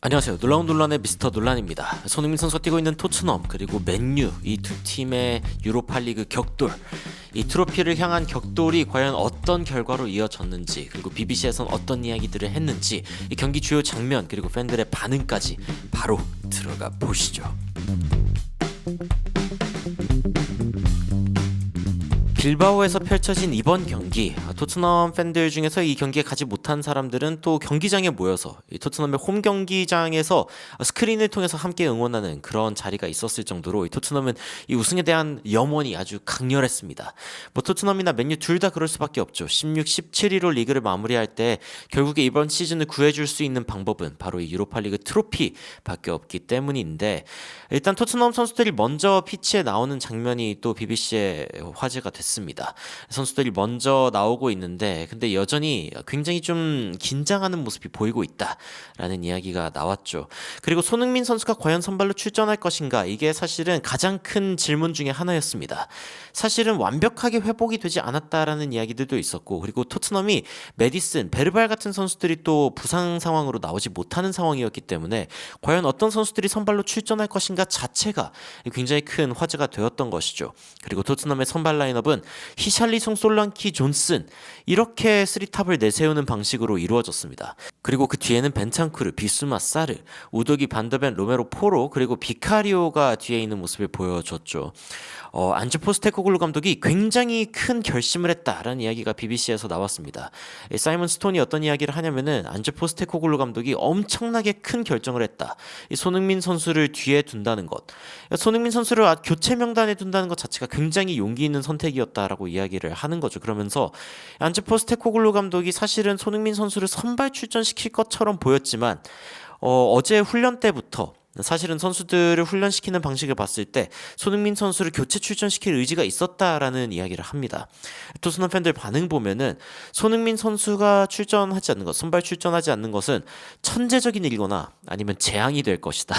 안녕하세요. 놀라운 논란의 미스터 논란입니다. 손흥민 선수가 뛰고 있는 토트넘 그리고 맨유 이 두 팀의 유로파리그 격돌, 이 트로피를 향한 격돌이 과연 어떤 결과로 이어졌는지, 그리고 BBC에선 어떤 이야기들을 했는지, 이 경기 주요 장면 그리고 팬들의 반응까지 바로 들어가 보시죠. 빌바오에서 펼쳐진 이번 경기, 토트넘 팬들 중에서 이 경기에 가지 못한 사람들은 또 경기장에 모여서 이 토트넘의 홈 경기장에서 스크린을 통해서 함께 응원하는 그런 자리가 있었을 정도로 이 토트넘은 이 우승에 대한 염원이 아주 강렬했습니다. 뭐 토트넘이나 맨유 둘 다 그럴 수밖에 없죠. 16, 17위로 리그를 마무리할 때 결국에 이번 시즌을 구해줄 수 있는 방법은 바로 이 유로파리그 트로피밖에 없기 때문인데, 일단 토트넘 선수들이 먼저 피치에 나오는 장면이 또 BBC의 화제가 됐습니다. 선수들이 먼저 나오고 있는데 근데 여전히 굉장히 좀 긴장하는 모습이 보이고 있다라는 이야기가 나왔죠. 그리고 손흥민 선수가 과연 선발로 출전할 것인가, 이게 사실은 가장 큰 질문 중에 하나였습니다. 사실은 완벽하게 회복이 되지 않았다라는 이야기들도 있었고, 그리고 토트넘이 메디슨, 베르발 같은 선수들이 또 부상 상황으로 나오지 못하는 상황이었기 때문에 과연 어떤 선수들이 선발로 출전할 것인가 자체가 굉장히 큰 화제가 되었던 것이죠. 그리고 토트넘의 선발 라인업은 히샬리송, 솔랑키, 존슨, 이렇게 3탑을 내세우는 방식으로 이루어졌습니다. 그리고 그 뒤에는 벤탄쿠르, 비수마, 사르, 우도기, 반더벤, 로메로, 포로, 그리고 비카리오가 뒤에 있는 모습을 보여줬죠. 안즈 포스테코글루 감독이 굉장히 큰 결심을 했다라는 이야기가 BBC에서 나왔습니다. 사이먼 스톤이 어떤 이야기를 하냐면은 안즈 포스테코글루 감독이 엄청나게 큰 결정을 했다. 이 손흥민 선수를 뒤에 둔다는 것, 손흥민 선수를 교체 명단에 둔다는 것 자체가 굉장히 용기 있는 선택이었다라고 이야기를 하는 거죠. 그러면서 안즈 포스테코글루 감독이 사실은 손흥민 선수를 선발 출전시킬 것처럼 보였지만 어제 훈련 때부터 사실은 선수들을 훈련시키는 방식을 봤을 때 손흥민 선수를 교체 출전시킬 의지가 있었다라는 이야기를 합니다. 토트넘 팬들 반응 보면은 손흥민 선수가 출전하지 않는 것, 선발 출전하지 않는 것은 천재적인 일이거나 아니면 재앙이 될 것이다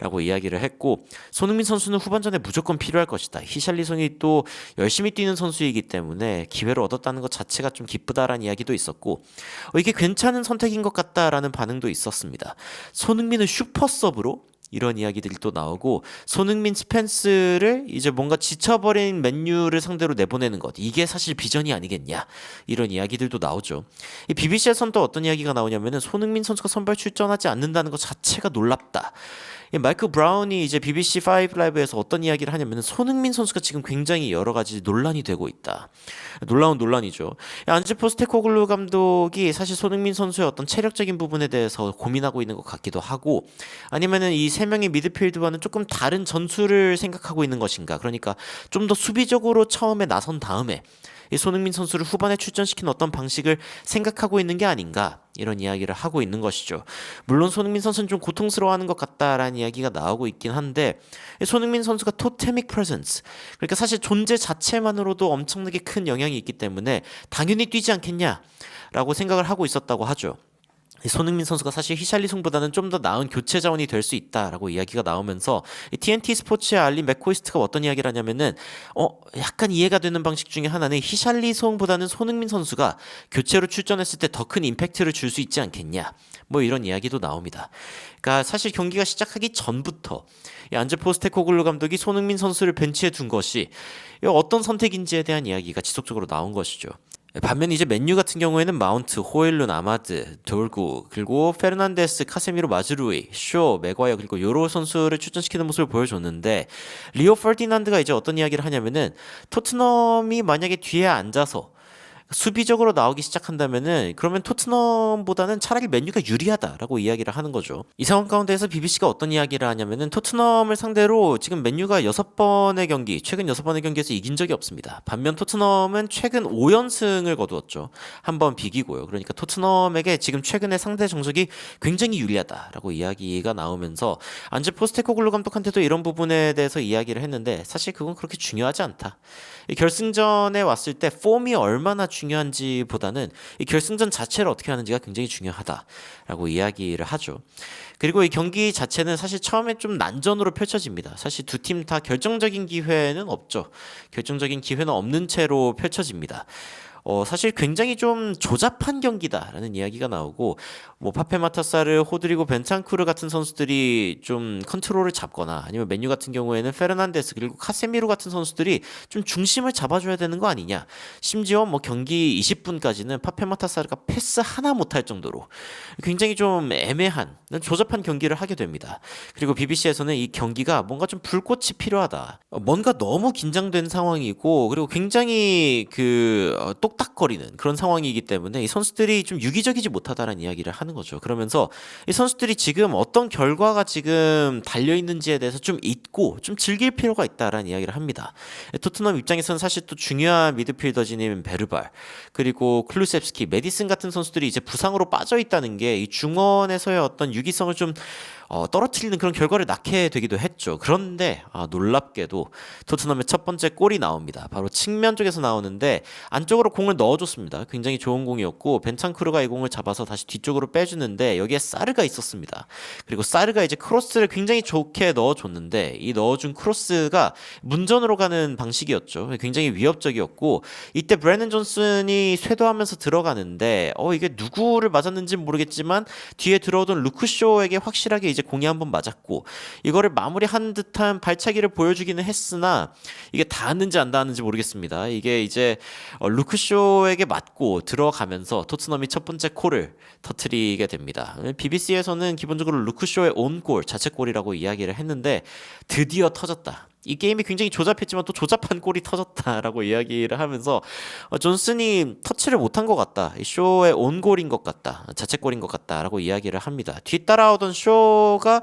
라고 이야기를 했고, 손흥민 선수는 후반전에 무조건 필요할 것이다. 히샬리송이 또 열심히 뛰는 선수이기 때문에 기회를 얻었다는 것 자체가 좀 기쁘다라는 이야기도 있었고, 이게 괜찮은 선택인 것 같다라는 반응도 있었습니다. 손흥민은 슈퍼서브로 이런 이야기들이 또 나오고, 손흥민, 스펜스를 이제 뭔가 지쳐버린 맨유를 상대로 내보내는 것, 이게 사실 비전이 아니겠냐, 이런 이야기들도 나오죠. 이 BBC에선 또 어떤 이야기가 나오냐면은 손흥민 선수가 선발 출전하지 않는다는 것 자체가 놀랍다. 이 마이크 브라운이 이제 BBC 5 라이브에서 어떤 이야기를 하냐면은 손흥민 선수가 지금 굉장히 여러 가지 논란이 되고 있다. 놀라운 논란이죠. 안즈 포스테코글루 감독이 사실 손흥민 선수의 어떤 체력적인 부분에 대해서 고민하고 있는 것 같기도 하고, 아니면은 이 세 명의 미드필드와는 조금 다른 전술을 생각하고 있는 것인가. 그러니까 좀 더 수비적으로 처음에 나선 다음에 이 손흥민 선수를 후반에 출전시킨 어떤 방식을 생각하고 있는 게 아닌가, 이런 이야기를 하고 있는 것이죠. 물론 손흥민 선수는 좀 고통스러워하는 것 같다라는 이야기가 나오고 있긴 한데, 손흥민 선수가 토테믹 프레젠스, 그러니까 사실 존재 자체만으로도 엄청나게 큰 영향이 있기 때문에 당연히 뛰지 않겠냐라고 생각을 하고 있었다고 하죠. 손흥민 선수가 사실 히샬리송보다는 좀 더 나은 교체 자원이 될 수 있다라고 이야기가 나오면서 TNT 스포츠의 알리 맥코이스트가 어떤 이야기를 하냐면은 약간 이해가 되는 방식 중에 하나는 히샬리송보다는 손흥민 선수가 교체로 출전했을 때 더 큰 임팩트를 줄 수 있지 않겠냐, 뭐 이런 이야기도 나옵니다. 그러니까 사실 경기가 시작하기 전부터 이 안제 포스테코글루 감독이 손흥민 선수를 벤치에 둔 것이 어떤 선택인지에 대한 이야기가 지속적으로 나온 것이죠. 반면 이제 맨유 같은 경우에는 마운트, 호일룬, 아마드, 돌구, 그리고 페르난데스, 카세미로, 마즈루이, 쇼, 맥과이어, 그리고 요로 선수를 출전시키는 모습을 보여줬는데, 리오 퍼디난드가 이제 어떤 이야기를 하냐면은 토트넘이 만약에 뒤에 앉아서 수비적으로 나오기 시작한다면은 그러면 토트넘보다는 차라리 맨유가 유리하다라고 이야기를 하는 거죠. 이 상황 가운데에서 BBC가 어떤 이야기를 하냐면은 토트넘을 상대로 지금 맨유가 6번의 경기, 최근 6번의 경기에서 이긴 적이 없습니다. 반면 토트넘은 최근 5연승을 거두었죠. 한 번 비기고요. 그러니까 토트넘에게 지금 최근의 상대 정석이 굉장히 유리하다라고 이야기가 나오면서 안제 포스테코글루 감독한테도 이런 부분에 대해서 이야기를 했는데, 사실 그건 그렇게 중요하지 않다. 이 결승전에 왔을 때 폼이 얼마나 중요한지보다는 이 결승전 자체를 어떻게 하는지가 굉장히 중요하다라고 이야기를 하죠. 그리고 이 경기 자체는 사실 처음에 좀 난전으로 펼쳐집니다. 사실 두 팀 다 결정적인 기회는 없죠. 결정적인 기회는 없는 채로 펼쳐집니다. 사실 굉장히 좀 조잡한 경기다라는 이야기가 나오고 뭐 파페마타사르, 호드리고 벤탄쿠르 같은 선수들이 좀 컨트롤을 잡거나 아니면 맨유 같은 경우에는 페르난데스 그리고 카세미로 같은 선수들이 좀 중심을 잡아줘야 되는 거 아니냐. 심지어 뭐 경기 20분까지는 파페마타사르가 패스 하나 못할 정도로 굉장히 좀 애매한 조잡한 경기를 하게 됩니다. 그리고 BBC에서는 이 경기가 뭔가 좀 불꽃이 필요하다. 뭔가 너무 긴장된 상황이고 그리고 굉장히 똑딱거리는 그런 상황이기 때문에 이 선수들이 좀 유기적이지 못하다라는 이야기를 하는 거죠. 그러면서 이 선수들이 지금 어떤 결과가 지금 달려 있는지에 대해서 좀 잊고 좀 즐길 필요가 있다라는 이야기를 합니다. 토트넘 입장에서는 사실 또 중요한 미드필더진인 베르발 그리고 클루셉스키, 메디슨 같은 선수들이 이제 부상으로 빠져 있다는 게 이 중원에서의 어떤 유기성을 좀 떨어뜨리는 그런 결과를 낳게 되기도 했죠. 그런데 놀랍게도 토트넘의 첫 번째 골이 나옵니다. 바로 측면 쪽에서 나오는데 안쪽으로 공을 넣어줬습니다. 굉장히 좋은 공이었고 벤탄쿠르가 이 공을 잡아서 다시 뒤쪽으로 빼주는데 여기에 사르가 있었습니다. 그리고 사르가 이제 크로스를 굉장히 좋게 넣어줬는데 이 넣어준 크로스가 문전으로 가는 방식이었죠. 굉장히 위협적이었고 이때 브래넌 존슨이 쇄도하면서 들어가는데 이게 누구를 맞았는지는 모르겠지만 뒤에 들어오던 루크쇼에게 확실하게 이제 공이 한번 맞았고 이거를 마무리한 듯한 발차기를 보여주기는 했으나 이게 닿았는지 안 닿았는지 모르겠습니다. 이게 이제 루크쇼에게 맞고 들어가면서 토트넘이 첫 번째 골을 터뜨리게 됩니다. BBC에서는 기본적으로 루크쇼의 온골 자책골이라고 이야기를 했는데 드디어 터졌다. 이 게임이 굉장히 조잡했지만 또 조잡한 골이 터졌다라고 이야기를 하면서 존슨이 터치를 못한 것 같다. 이 쇼의 온골인 것 같다. 자책골인 것 같다라고 이야기를 합니다. 뒤따라오던 쇼가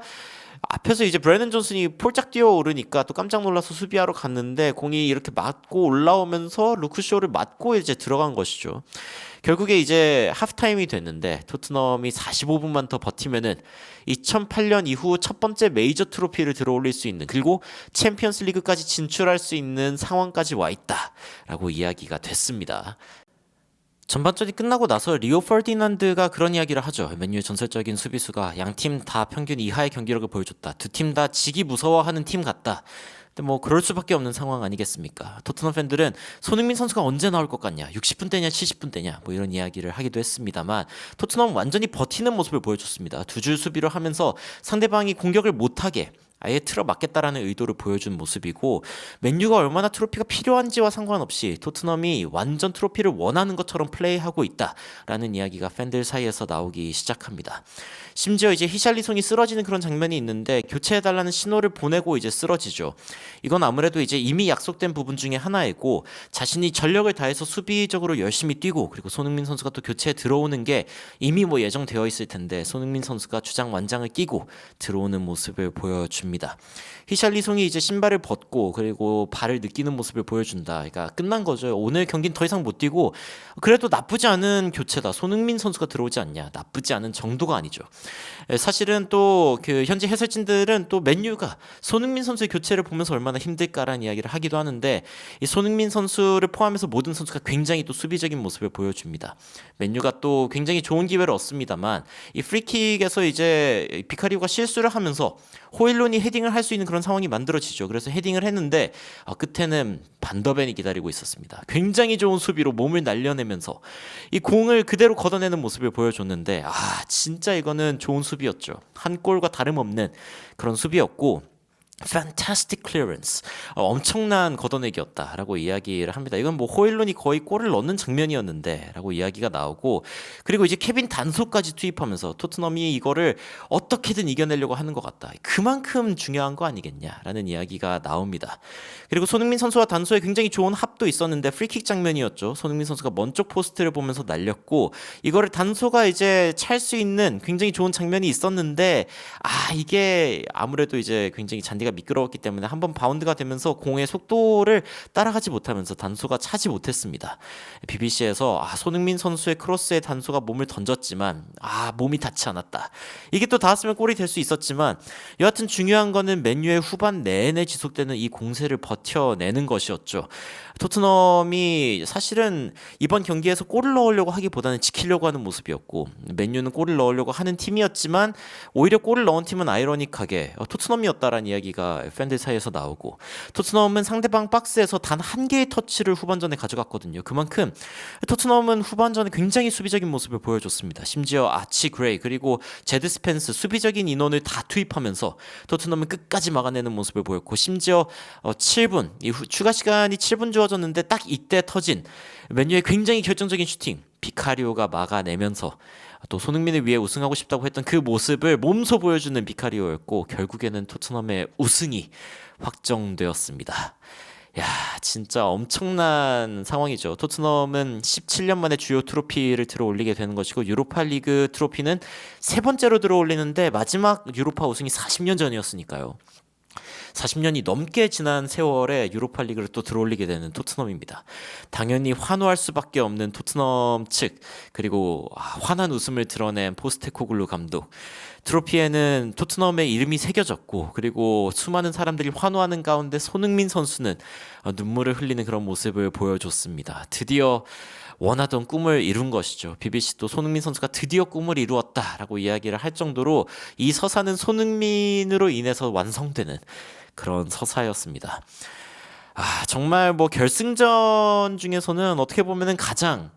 앞에서 이제 브래넌 존슨이 폴짝 뛰어오르니까 또 깜짝 놀라서 수비하러 갔는데 공이 이렇게 맞고 올라오면서 루크쇼를 맞고 이제 들어간 것이죠. 결국에 이제 하프타임이 됐는데 토트넘이 45분만 더 버티면은 2008년 이후 첫 번째 메이저 트로피를 들어올릴 수 있는 그리고 챔피언스 리그까지 진출할 수 있는 상황까지 와 있다라고 이야기가 됐습니다. 전반전이 끝나고 나서 리오 퍼디난드가 그런 이야기를 하죠. 맨유의 전설적인 수비수가 양팀 다 평균 이하의 경기력을 보여줬다. 두 팀 다 지기 무서워하는 팀 같다. 근데 뭐 그럴 수밖에 없는 상황 아니겠습니까? 토트넘 팬들은 손흥민 선수가 언제 나올 것 같냐, 60분대냐 70분대냐 뭐 이런 이야기를 하기도 했습니다만 토트넘은 완전히 버티는 모습을 보여줬습니다. 두 줄 수비를 하면서 상대방이 공격을 못하게 아예 틀어 막겠다라는 의도를 보여준 모습이고 맨유가 얼마나 트로피가 필요한지와 상관없이 토트넘이 완전 트로피를 원하는 것처럼 플레이하고 있다라는 이야기가 팬들 사이에서 나오기 시작합니다. 심지어 이제 히샬리송이 쓰러지는 그런 장면이 있는데 교체해달라는 신호를 보내고 이제 쓰러지죠. 이건 아무래도 이제 이미 약속된 부분 중에 하나이고 자신이 전력을 다해서 수비적으로 열심히 뛰고 그리고 손흥민 선수가 또 교체에 들어오는 게 이미 뭐 예정되어 있을 텐데 손흥민 선수가 주장 완장을 끼고 들어오는 모습을 보여줍니다. 히샬리송이 이제 신발을 벗고 그리고 발을 느끼는 모습을 보여준다. 그러니까 끝난 거죠. 오늘 경기는 더 이상 못 뛰고 그래도 나쁘지 않은 교체다. 손흥민 선수가 들어오지 않냐. 나쁘지 않은 정도가 아니죠. 사실은 또 현지 해설진들은 또 맨유가 손흥민 선수의 교체를 보면서 얼마나 힘들까라는 이야기를 하기도 하는데 이 손흥민 선수를 포함해서 모든 선수가 굉장히 또 수비적인 모습을 보여줍니다. 맨유가 또 굉장히 좋은 기회를 얻습니다만 이 프리킥에서 이제 비카리오가 실수를 하면서 호일론이 헤딩을 할 수 있는 그런 상황이 만들어지죠. 그래서 헤딩을 했는데 끝에는 반더벤이 기다리고 있었습니다. 굉장히 좋은 수비로 몸을 날려내면서 이 공을 그대로 걷어내는 모습을 보여줬는데 진짜 이거는 좋은 수비였죠. 한 골과 다름없는 그런 수비였고 fantastic clearance, 엄청난 걷어내기였다라고 이야기를 합니다. 이건 뭐 호일룬이 거의 골을 넣는 장면이었는데라고 이야기가 나오고 그리고 이제 케빈 단소까지 투입하면서 토트넘이 이거를 어떻게든 이겨내려고 하는 것 같다. 그만큼 중요한 거 아니겠냐라는 이야기가 나옵니다. 그리고 손흥민 선수와 단소의 굉장히 좋은 합도 있었는데 프리킥 장면이었죠. 손흥민 선수가 먼 쪽 포스트를 보면서 날렸고 이거를 단소가 이제 찰 수 있는 굉장히 좋은 장면이 있었는데 이게 아무래도 이제 굉장히 잔디가 미끄러웠기 때문에 한번 바운드가 되면서 공의 속도를 따라가지 못하면서 단소가 차지 못했습니다. BBC에서 손흥민 선수의 크로스에 단소가 몸을 던졌지만 몸이 닿지 않았다. 이게 또 닿았으면 골이 될 수 있었지만 여하튼 중요한 거는 맨유의 후반 내내 지속되는 이 공세를 버텨내는 것이었죠. 토트넘이 사실은 이번 경기에서 골을 넣으려고 하기보다는 지키려고 하는 모습이었고 맨유는 골을 넣으려고 하는 팀이었지만 오히려 골을 넣은 팀은 아이러니하게 토트넘이었다라는 이야기가 이야기가 팬들 사이에서 나오고 토트넘은 상대방 박스에서 단 한 개의 터치를 후반전에 가져갔거든요. 그만큼 토트넘은 후반전에 굉장히 수비적인 모습을 보여줬습니다. 심지어 아치 그레이 그리고 제드 스펜스 수비적인 인원을 다 투입하면서 토트넘은 끝까지 막아내는 모습을 보였고 심지어 7분 추가 시간이 7분 주어졌는데 딱 이때 터진 맨유의 굉장히 결정적인 슈팅 비카리오가 막아내면서 또 손흥민을 위해 우승하고 싶다고 했던 그 모습을 몸소 보여주는 비카리오였고 결국에는 토트넘의 우승이 확정되었습니다. 야, 진짜 엄청난 상황이죠. 토트넘은 17년 만에 주요 트로피를 들어올리게 되는 것이고 유로파리그 트로피는 세 번째로 들어올리는데 마지막 유로파 우승이 40년 전이었으니까요. 40년이 넘게 지난 세월에 유로파리그를 또 들어올리게 되는 토트넘입니다. 당연히 환호할 수밖에 없는 토트넘 측 그리고 환한 웃음을 드러낸 포스테코글루 감독. 트로피에는 토트넘의 이름이 새겨졌고 그리고 수많은 사람들이 환호하는 가운데 손흥민 선수는 눈물을 흘리는 그런 모습을 보여줬습니다. 드디어 원하던 꿈을 이룬 것이죠. BBC도 손흥민 선수가 드디어 꿈을 이루었다라고 이야기를 할 정도로 이 서사는 손흥민으로 인해서 완성되는 그런 서사였습니다. 정말 뭐 결승전 중에서는 어떻게 보면은 가장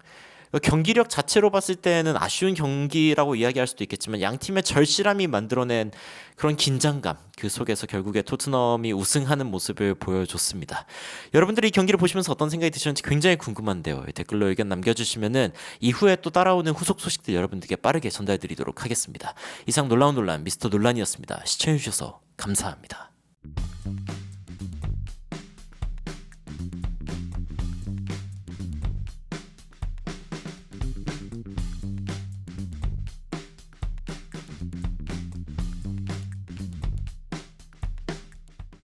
경기력 자체로 봤을 때는 아쉬운 경기라고 이야기할 수도 있겠지만 양 팀의 절실함이 만들어낸 그런 긴장감 그 속에서 결국에 토트넘이 우승하는 모습을 보여줬습니다. 여러분들이 이 경기를 보시면서 어떤 생각이 드셨는지 굉장히 궁금한데요. 댓글로 의견 남겨주시면은 이후에 또 따라오는 후속 소식들 여러분들께 빠르게 전달드리도록 하겠습니다. 이상 놀라운 논란 미스터 논란이었습니다. 시청해주셔서 감사합니다.